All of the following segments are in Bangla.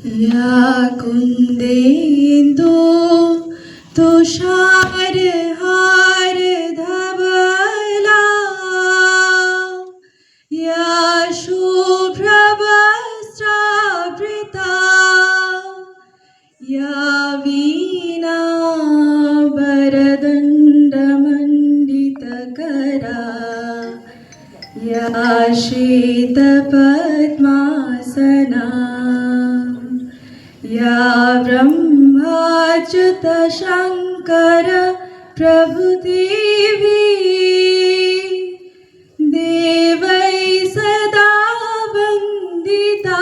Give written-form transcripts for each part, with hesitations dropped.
या कुन्देन्दु तुषार हार धवला या शुभ्रवस्त्रावृता या वीणा वरदण्डमण्डितकरा या श्वेतपद्मासना या ब्रह्माच्युत शङ्कर प्रभुदेवी देवै सदा वन्दिता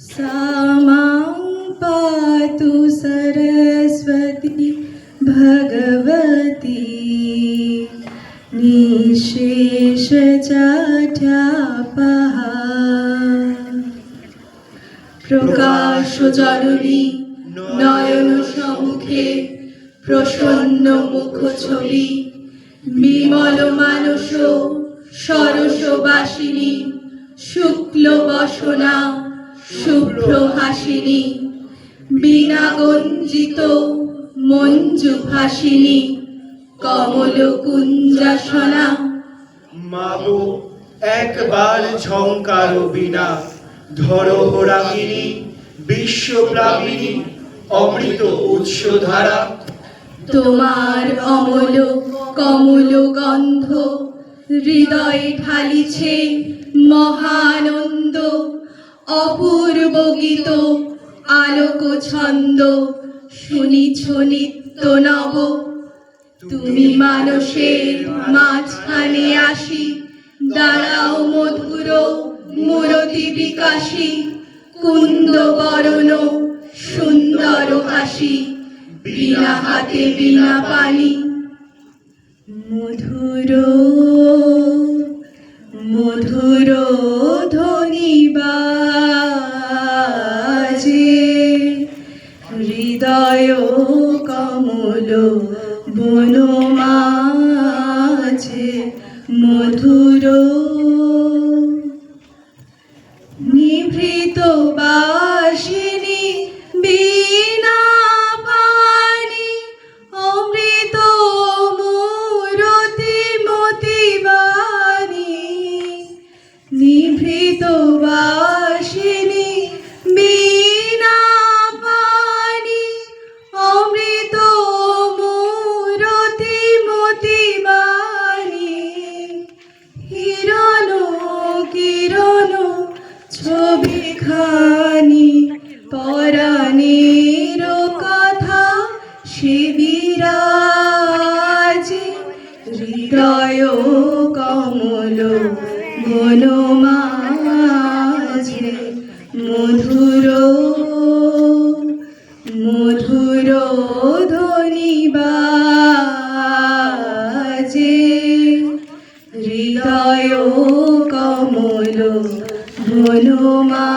सा मां पातु सरस्वती भगवती निःशेषजाड्यापहा প্রকাশজননী নয়ন সম্মুখে প্রসন্ন মুখছবি বিমল মানস সরসবাসিনী শুক্ল বসনা শুভ্র হাসিনী বীণা গঞ্জিত মঞ্জু ভাসিনী কমল কুঞ্জাসনা মাগো একবার ঝঙ্কার বিনা ধরো রাগিনী বিশ্বপ্লাবিনী অমৃত উৎসধারা তোমার অমল কমল গন্ধ হৃদয়ে ঢালিছে মহানন্দ অপূর্ব গীত আলোক ছন্দ শুনিছ নিত্য নব তুমি মানসের মাঝখানে আসি দাঁড়াও মধুর মূরতি বিকাশী কুন্দ বরণ সুন্দর হাসি বিনা হাতে বিনা পানি মধুর মধুর ধ্বনি বাজে হৃদয় কমল বনমাঝে মধুর নিভৃত বাসিনী বীণা পানি অমৃত মূরতি মতিবাণী নিভৃত বাসিনী বীণা পানি অমৃত মূরতি মতিবাণী হিরণ কিরণ ছবিখানি পরাণের কথা সে বিরাজে হৃদয় কমল বনমাঝে মধুর মধুর ধ্বনি বাজে হৃদয় কমল বনমা